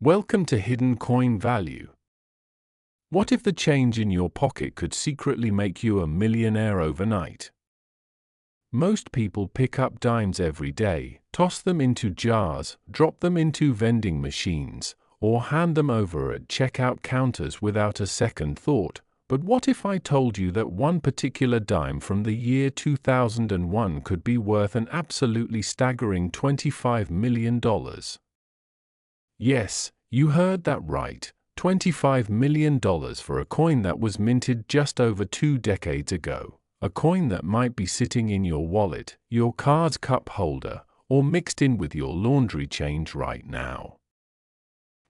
Welcome to Hidden Coin Value. What if the change in your pocket could secretly make you a millionaire overnight? Most people pick up dimes every day, toss them into jars, drop them into vending machines, or hand them over at checkout counters without a second thought. But what if I told you that one particular dime from the year 2001 could be worth an absolutely staggering $25 million? Yes, you heard that right, $25 million for a coin that was minted just over 2 decades ago. A coin that might be sitting in your wallet, your car's cup holder, or mixed in with your laundry change right now.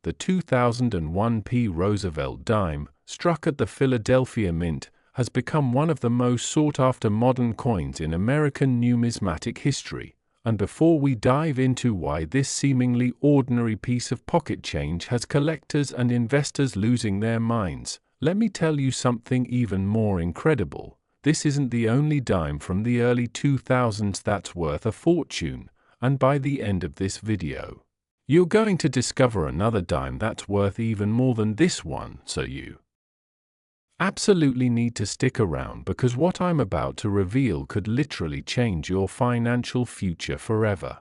The 2001 Roosevelt dime, struck at the Philadelphia Mint, has become one of the most sought-after modern coins in American numismatic history. And before we dive into why this seemingly ordinary piece of pocket change has collectors and investors losing their minds, let me tell you something even more incredible. This isn't the only dime from the early 2000s that's worth a fortune, and by the end of this video, you're going to discover another dime that's worth even more than this one, so you absolutely need to stick around because what I'm about to reveal could literally change your financial future forever.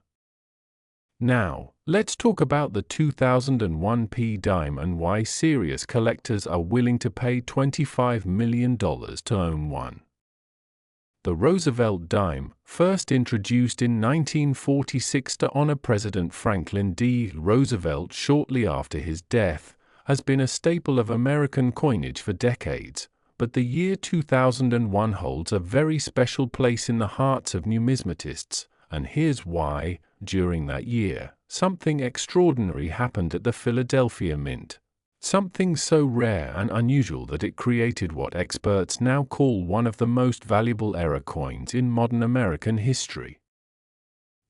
Now, let's talk about the 2001 dime and why serious collectors are willing to pay $25 million to own one. The Roosevelt dime, first introduced in 1946 to honor President Franklin D. Roosevelt shortly after his death, has been a staple of American coinage for decades, but the year 2001 holds a very special place in the hearts of numismatists, and here's why. During that year, something extraordinary happened at the Philadelphia Mint. Something so rare and unusual that it created what experts now call one of the most valuable era coins in modern American history.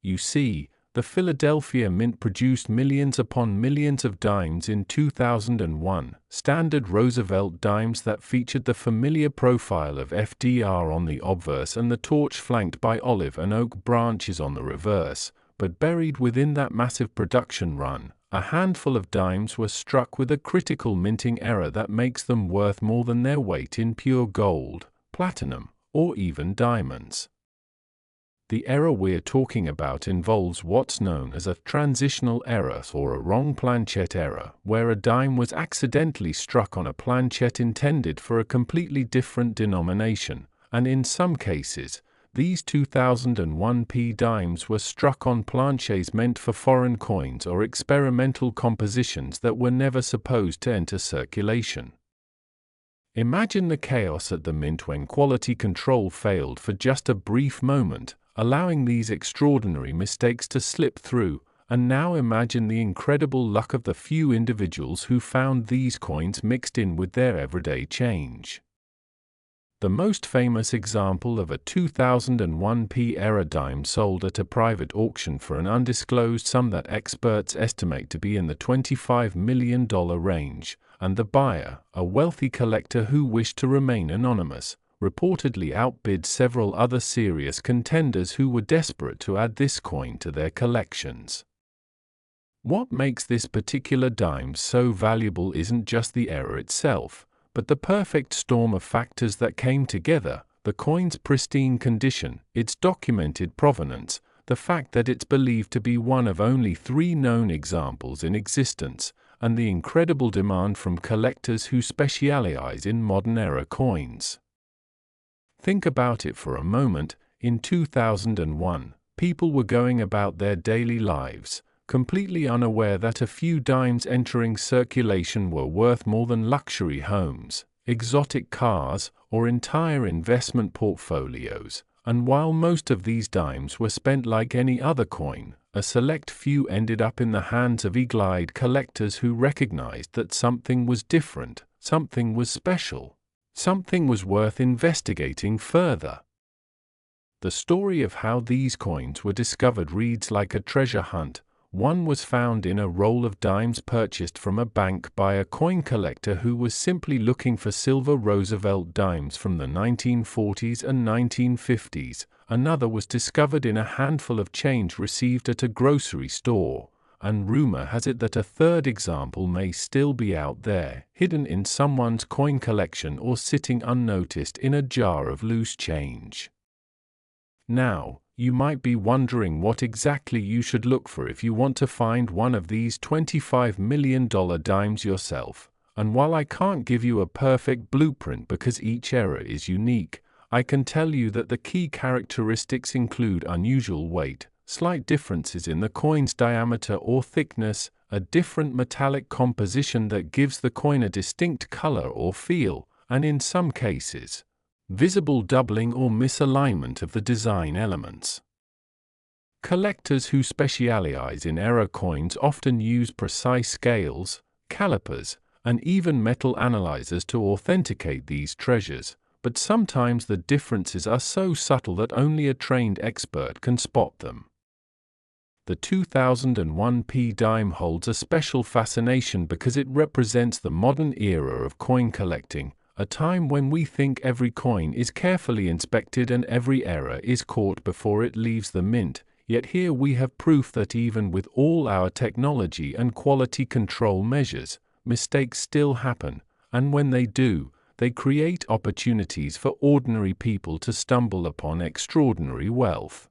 You see, the Philadelphia Mint produced millions upon millions of dimes in 2001, standard Roosevelt dimes that featured the familiar profile of FDR on the obverse and the torch flanked by olive and oak branches on the reverse, but buried within that massive production run, a handful of dimes were struck with a critical minting error that makes them worth more than their weight in pure gold, platinum, or even diamonds. The error we're talking about involves what's known as a transitional error or a wrong planchet error, where a dime was accidentally struck on a planchet intended for a completely different denomination, and in some cases, these 2001 dimes were struck on planchets meant for foreign coins or experimental compositions that were never supposed to enter circulation. Imagine the chaos at the mint when quality control failed for just a brief moment, allowing these extraordinary mistakes to slip through, and now imagine the incredible luck of the few individuals who found these coins mixed in with their everyday change. The most famous example of a 2001 era dime sold at a private auction for an undisclosed sum that experts estimate to be in the $25 million range, and the buyer, a wealthy collector who wished to remain anonymous, reportedly outbid several other serious contenders who were desperate to add this coin to their collections. What makes this particular dime so valuable isn't just the error itself, but the perfect storm of factors that came together: the coin's pristine condition, its documented provenance, the fact that it's believed to be one of only 3 known examples in existence, and the incredible demand from collectors who specialize in modern-era coins. Think about it for a moment. In 2001, people were going about their daily lives, completely unaware that a few dimes entering circulation were worth more than luxury homes, exotic cars, or entire investment portfolios, and while most of these dimes were spent like any other coin, a select few ended up in the hands of eagle-eyed collectors who recognized that something was different, something was special, something was worth investigating further. The story of how these coins were discovered reads like a treasure hunt. One was found in a roll of dimes purchased from a bank by a coin collector who was simply looking for silver Roosevelt dimes from the 1940s and 1950s. Another was discovered in a handful of change received at a grocery store. and rumor has it that a third example may still be out there, hidden in someone's coin collection or sitting unnoticed in a jar of loose change. Now, you might be wondering what exactly you should look for if you want to find one of these $25 million dimes yourself. And while I can't give you a perfect blueprint because each era is unique, I can tell you that the key characteristics include unusual weight, slight differences in the coin's diameter or thickness, a different metallic composition that gives the coin a distinct color or feel, and in some cases, visible doubling or misalignment of the design elements. Collectors who specialize in era coins often use precise scales, calipers, and even metal analyzers to authenticate these treasures, but sometimes the differences are so subtle that only a trained expert can spot them. The 2001 P dime holds a special fascination because it represents the modern era of coin collecting, a time when we think every coin is carefully inspected and every error is caught before it leaves the mint, yet here we have proof that even with all our technology and quality control measures, mistakes still happen, and when they do, they create opportunities for ordinary people to stumble upon extraordinary wealth.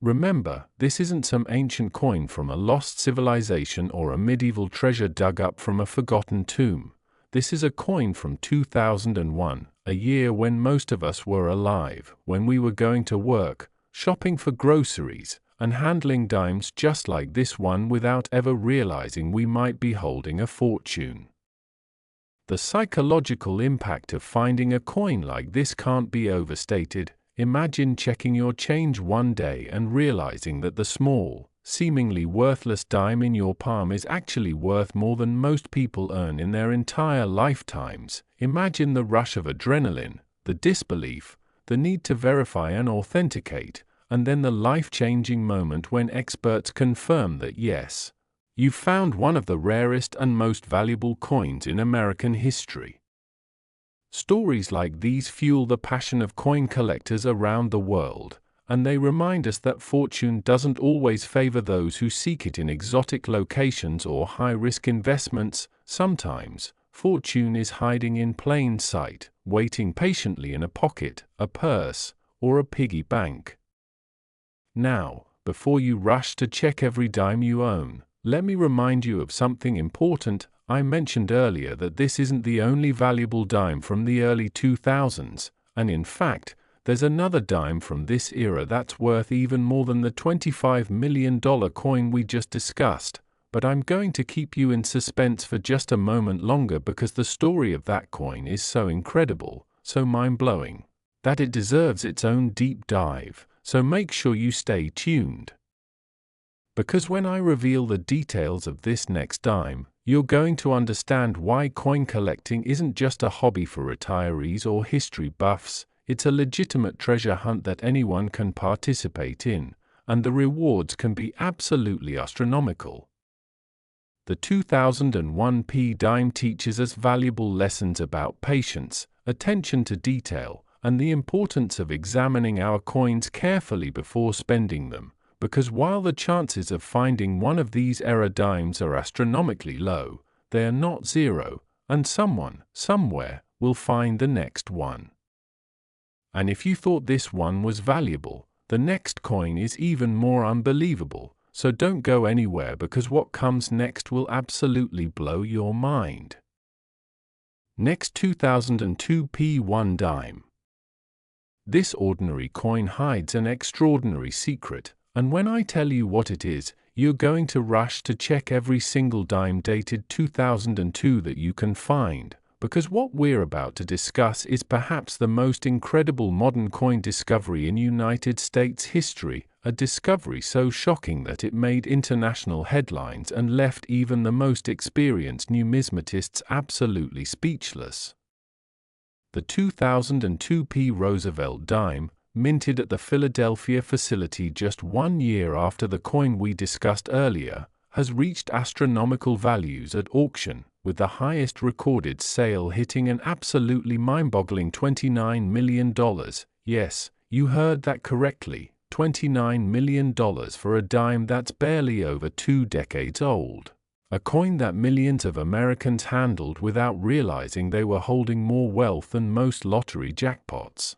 Remember, this isn't some ancient coin from a lost civilization or a medieval treasure dug up from a forgotten tomb. This is a coin from 2001, a year when most of us were alive, when we were going to work, shopping for groceries, and handling dimes just like this one without ever realizing we might be holding a fortune. The psychological impact of finding a coin like this can't be overstated. Imagine checking your change one day and realizing that the small, seemingly worthless dime in your palm is actually worth more than most people earn in their entire lifetimes. Imagine the rush of adrenaline, the disbelief, the need to verify and authenticate, and then the life-changing moment when experts confirm that yes, you've found one of the rarest and most valuable coins in American history. Stories like these fuel the passion of coin collectors around the world, and they remind us that fortune doesn't always favor those who seek it in exotic locations or high-risk investments. Sometimes, fortune is hiding in plain sight, waiting patiently in a pocket, a purse, or a piggy bank. Now, before you rush to check every dime you own, let me remind you of something important. I mentioned earlier that this isn't the only valuable dime from the early 2000s, and in fact, there's another dime from this era that's worth even more than the $25 million coin we just discussed, but I'm going to keep you in suspense for just a moment longer because the story of that coin is so incredible, so mind-blowing, that it deserves its own deep dive, so make sure you stay tuned. Because when I reveal the details of this next dime, you're going to understand why coin collecting isn't just a hobby for retirees or history buffs, it's a legitimate treasure hunt that anyone can participate in, and the rewards can be absolutely astronomical. The 2001 P dime teaches us valuable lessons about patience, attention to detail, and the importance of examining our coins carefully before spending them. Because while the chances of finding one of these era dimes are astronomically low, they are not zero, and someone, somewhere, will find the next one. And if you thought this one was valuable, the next coin is even more unbelievable, so don't go anywhere because what comes next will absolutely blow your mind. Next, 2002 P1 dime. This ordinary coin hides an extraordinary secret. And when I tell you what it is, you're going to rush to check every single dime dated 2002 that you can find, because what we're about to discuss is perhaps the most incredible modern coin discovery in United States history, a discovery so shocking that it made international headlines and left even the most experienced numismatists absolutely speechless. The 2002 P Roosevelt dime, minted at the Philadelphia facility just 1 year after the coin we discussed earlier, has reached astronomical values at auction, with the highest recorded sale hitting an absolutely mind-boggling $29 million. Yes, you heard that correctly, $29 million for a dime that's barely over 2 decades old. A coin that millions of Americans handled without realizing they were holding more wealth than most lottery jackpots.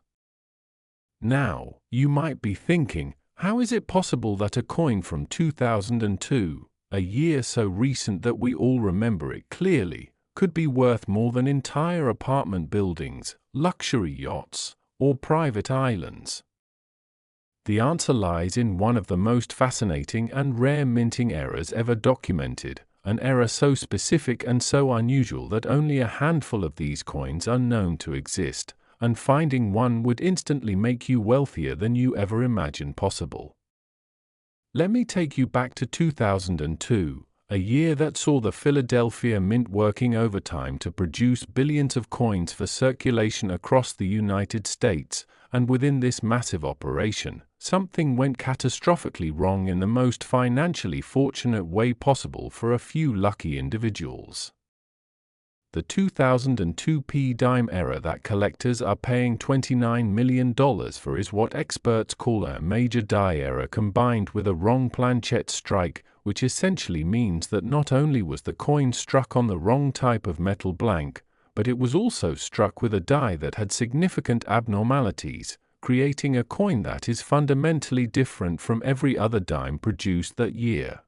Now, you might be thinking, how is it possible that a coin from 2002, a year so recent that we all remember it clearly, could be worth more than entire apartment buildings, luxury yachts, or private islands? The answer lies in one of the most fascinating and rare minting errors ever documented, an error so specific and so unusual that only a handful of these coins are known to exist, and finding one would instantly make you wealthier than you ever imagined possible. Let me take you back to 2002, a year that saw the Philadelphia Mint working overtime to produce billions of coins for circulation across the United States, and within this massive operation, something went catastrophically wrong in the most financially fortunate way possible for a few lucky individuals. The 2002 p-dime error that collectors are paying $29 million for is what experts call a major die error combined with a wrong planchet strike, which essentially means that not only was the coin struck on the wrong type of metal blank, but it was also struck with a die that had significant abnormalities, creating a coin that is fundamentally different from every other dime produced that year.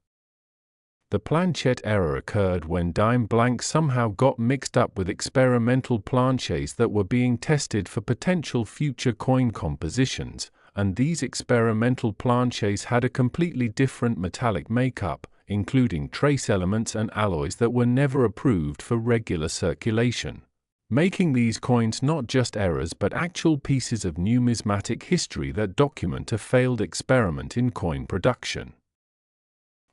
The planchet error occurred when dime blanks somehow got mixed up with experimental planchets that were being tested for potential future coin compositions, and these experimental planchets had a completely different metallic makeup, including trace elements and alloys that were never approved for regular circulation, making these coins not just errors but actual pieces of numismatic history that document a failed experiment in coin production.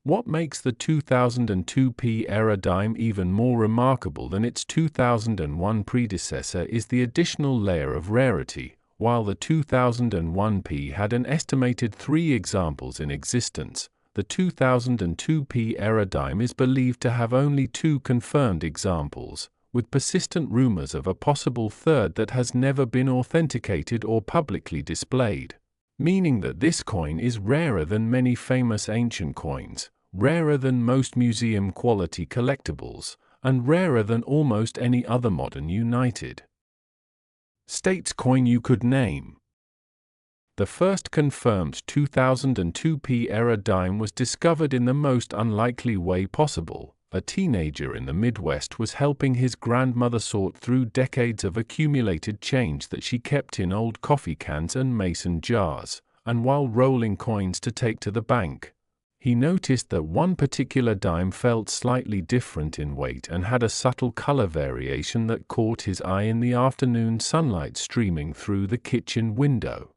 What makes the 2002 p-era dime even more remarkable than its 2001 predecessor is the additional layer of rarity. While the 2001 p had an estimated 3 examples in existence, the 2002 p-era dime is believed to have only 2 confirmed examples, with persistent rumors of a possible third that has never been authenticated or publicly displayed, meaning that this coin is rarer than many famous ancient coins, rarer than most museum-quality collectibles, and rarer than almost any other modern United States coin you could name. The first confirmed 2002 p-era dime was discovered in the most unlikely way possible. A teenager in the Midwest was helping his grandmother sort through decades of accumulated change that she kept in old coffee cans and mason jars, and while rolling coins to take to the bank, he noticed that one particular dime felt slightly different in weight and had a subtle color variation that caught his eye in the afternoon sunlight streaming through the kitchen window.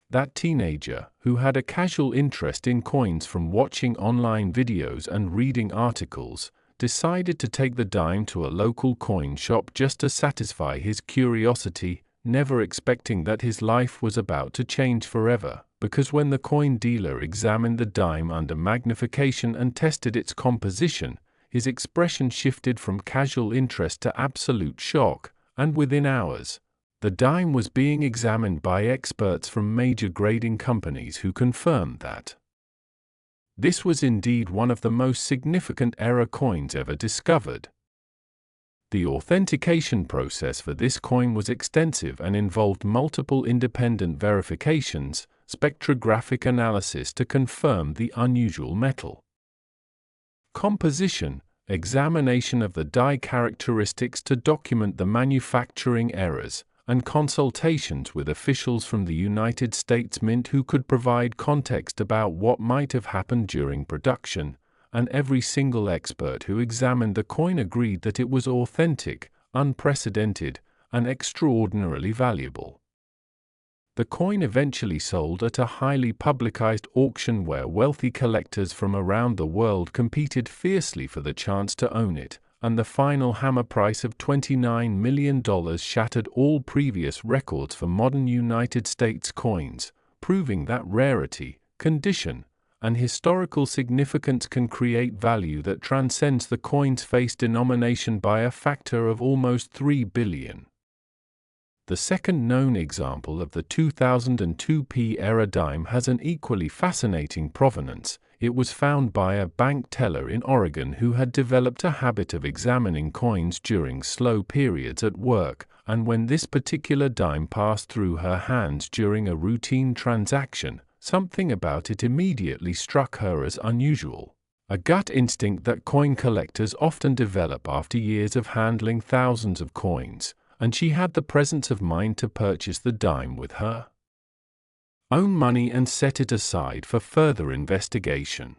That teenager, who had a casual interest in coins from watching online videos and reading articles, decided to take the dime to a local coin shop just to satisfy his curiosity, never expecting that his life was about to change forever, because when the coin dealer examined the dime under magnification and tested its composition, his expression shifted from casual interest to absolute shock, and within hours, the dime was being examined by experts from major grading companies who confirmed that this was indeed one of the most significant error coins ever discovered. The authentication process for this coin was extensive and involved multiple independent verifications, spectrographic analysis to confirm the unusual metal composition, examination of the die characteristics to document the manufacturing errors, and consultations with officials from the United States Mint who could provide context about what might have happened during production, and every single expert who examined the coin agreed that it was authentic, unprecedented, and extraordinarily valuable. The coin eventually sold at a highly publicized auction where wealthy collectors from around the world competed fiercely for the chance to own it, and the final hammer price of $29 million shattered all previous records for modern United States coins, proving that rarity, condition, and historical significance can create value that transcends the coin's face denomination by a factor of almost 3 billion. The second known example of the 2002p era dime has an equally fascinating provenance. It was found by a bank teller in Oregon who had developed a habit of examining coins during slow periods at work, and when this particular dime passed through her hands during a routine transaction, something about it immediately struck her as unusual. A gut instinct that coin collectors often develop after years of handling thousands of coins, and she had the presence of mind to purchase the dime with her own money and set it aside for further investigation.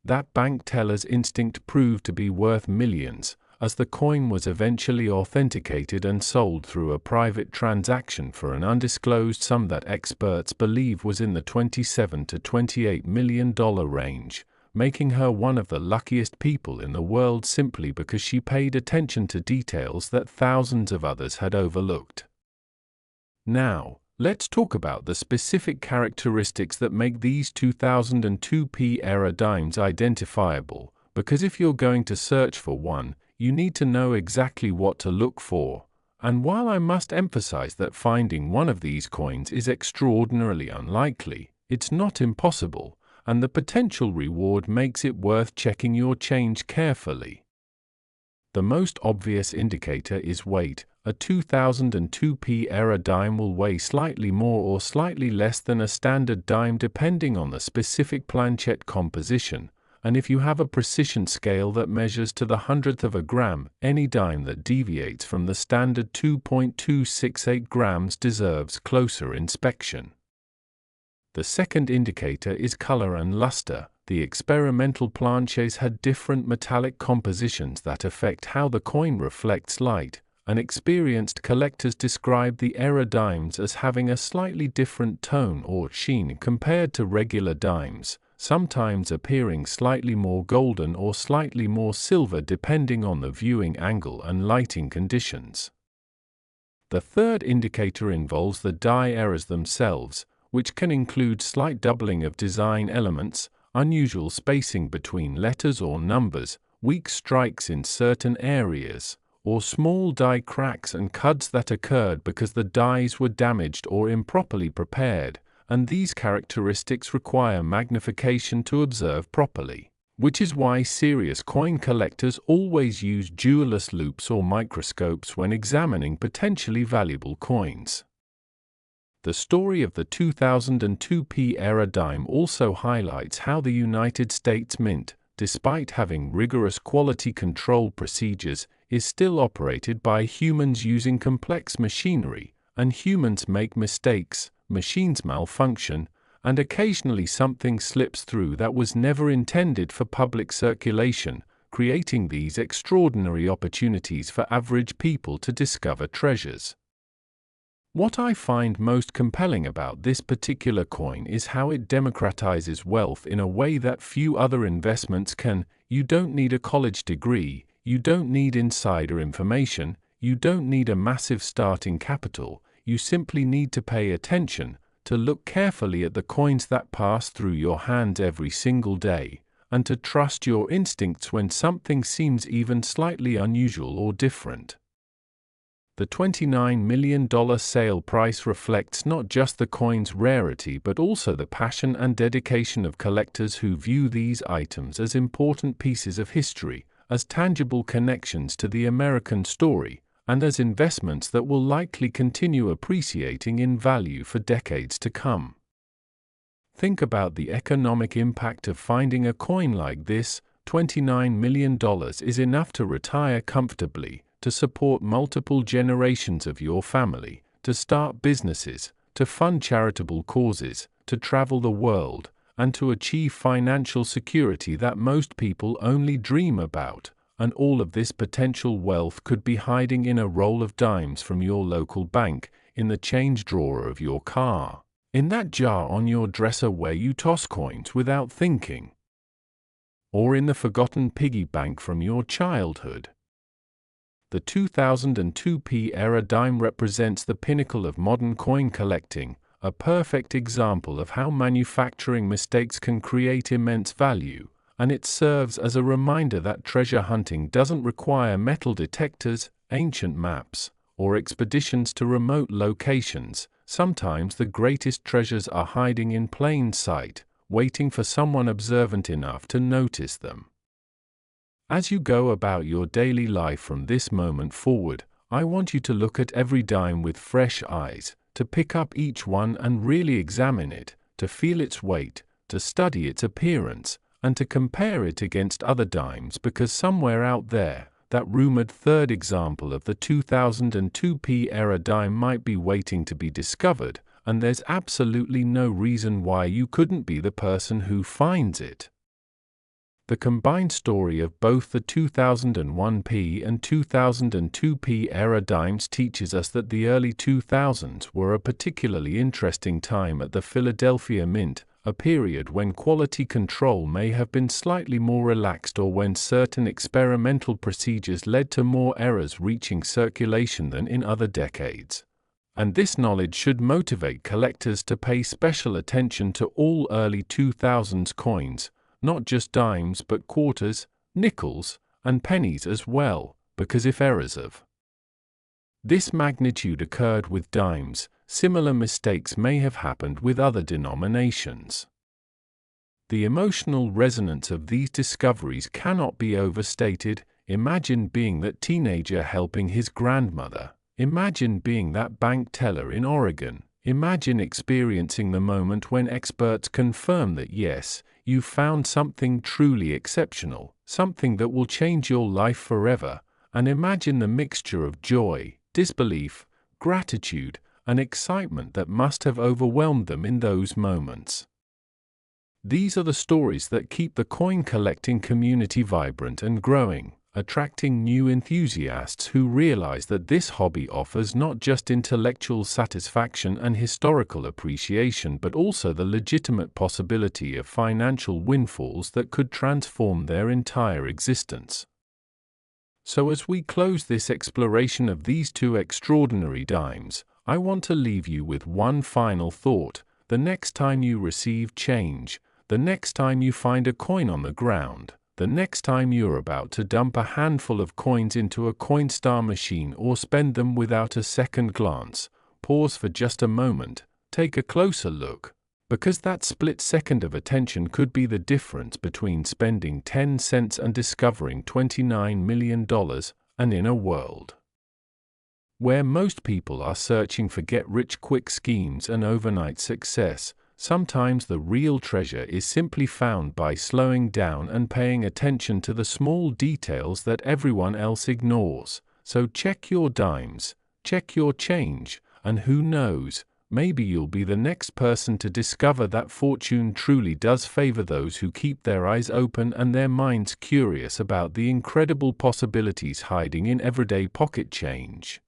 That bank teller's instinct proved to be worth millions, as the coin was eventually authenticated and sold through a private transaction for an undisclosed sum that experts believe was in the $27 to $28 million range, making her one of the luckiest people in the world simply because she paid attention to details that thousands of others had overlooked. Now, let's talk about the specific characteristics that make these 2002p era dimes identifiable, because if you're going to search for one, you need to know exactly what to look for. And while I must emphasize that finding one of these coins is extraordinarily unlikely, it's not impossible, and the potential reward makes it worth checking your change carefully. The most obvious indicator is weight. A 2002p era dime will weigh slightly more or slightly less than a standard dime depending on the specific planchet composition, and if you have a precision scale that measures to the hundredth of a gram, any dime that deviates from the standard 2.268 grams deserves closer inspection. The second indicator is color and luster. The experimental planchets had different metallic compositions that affect how the coin reflects light, and experienced collectors describe the era dimes as having a slightly different tone or sheen compared to regular dimes, sometimes appearing slightly more golden or slightly more silver depending on the viewing angle and lighting conditions. The third indicator involves the die errors themselves, which can include slight doubling of design elements, unusual spacing between letters or numbers, weak strikes in certain areas, or small die cracks and cuts that occurred because the dies were damaged or improperly prepared, and these characteristics require magnification to observe properly, which is why serious coin collectors always use jeweller's loupes or microscopes when examining potentially valuable coins. The story of the 2002p era dime also highlights how the United States Mint, despite having rigorous quality control procedures, is still operated by humans using complex machinery, and humans make mistakes, machines malfunction, and occasionally something slips through that was never intended for public circulation, creating these extraordinary opportunities for average people to discover treasures. What I find most compelling about this particular coin is how it democratizes wealth in a way that few other investments can. You don't need a college degree, you don't need insider information, you don't need a massive starting capital, you simply need to pay attention, to look carefully at the coins that pass through your hands every single day, and to trust your instincts when something seems even slightly unusual or different. The $29 million sale price reflects not just the coin's rarity but also the passion and dedication of collectors who view these items as important pieces of history, as tangible connections to the American story, and as investments that will likely continue appreciating in value for decades to come. Think about the economic impact of finding a coin like this. $29 million is enough to retire comfortably, to support multiple generations of your family, to start businesses, to fund charitable causes, to travel the world, and to achieve financial security that most people only dream about. And all of this potential wealth could be hiding in a roll of dimes from your local bank, in the change drawer of your car, in that jar on your dresser where you toss coins without thinking, or in the forgotten piggy bank from your childhood. The 2002p era dime represents the pinnacle of modern coin collecting, a perfect example of how manufacturing mistakes can create immense value, and it serves as a reminder that treasure hunting doesn't require metal detectors, ancient maps, or expeditions to remote locations, sometimes the greatest treasures are hiding in plain sight, waiting for someone observant enough to notice them. As you go about your daily life from this moment forward, I want you to look at every dime with fresh eyes, to pick up each one and really examine it, to feel its weight, to study its appearance, and to compare it against other dimes, because somewhere out there, that rumored third example of the 2002p era dime might be waiting to be discovered, and there's absolutely no reason why you couldn't be the person who finds it. The combined story of both the 2001p and 2002p era dimes teaches us that the early 2000s were a particularly interesting time at the Philadelphia Mint, a period when quality control may have been slightly more relaxed or when certain experimental procedures led to more errors reaching circulation than in other decades. And this knowledge should motivate collectors to pay special attention to all early 2000s coins, not just dimes but quarters, nickels, and pennies as well, because if errors of this magnitude occurred with dimes, similar mistakes may have happened with other denominations. The emotional resonance of these discoveries cannot be overstated. Imagine being that teenager helping his grandmother. Imagine being that bank teller in Oregon. Imagine experiencing the moment when experts confirm that yes, you found something truly exceptional, something that will change your life forever, and imagine the mixture of joy, disbelief, gratitude, and excitement that must have overwhelmed them in those moments. These are the stories that keep the coin collecting community vibrant and growing, attracting new enthusiasts who realize that this hobby offers not just intellectual satisfaction and historical appreciation but also the legitimate possibility of financial windfalls that could transform their entire existence. So as we close this exploration of these two extraordinary dimes, I want to leave you with one final thought. The next time you receive change, the next time you find a coin on the ground, the next time you're about to dump a handful of coins into a Coinstar machine or spend them without a second glance, pause for just a moment, take a closer look, because that split second of attention could be the difference between spending 10 cents and discovering $29 million, and in a world where most people are searching for get-rich-quick schemes and overnight success, sometimes the real treasure is simply found by slowing down and paying attention to the small details that everyone else ignores. So check your dimes, check your change, and who knows, maybe you'll be the next person to discover that fortune truly does favor those who keep their eyes open and their minds curious about the incredible possibilities hiding in everyday pocket change.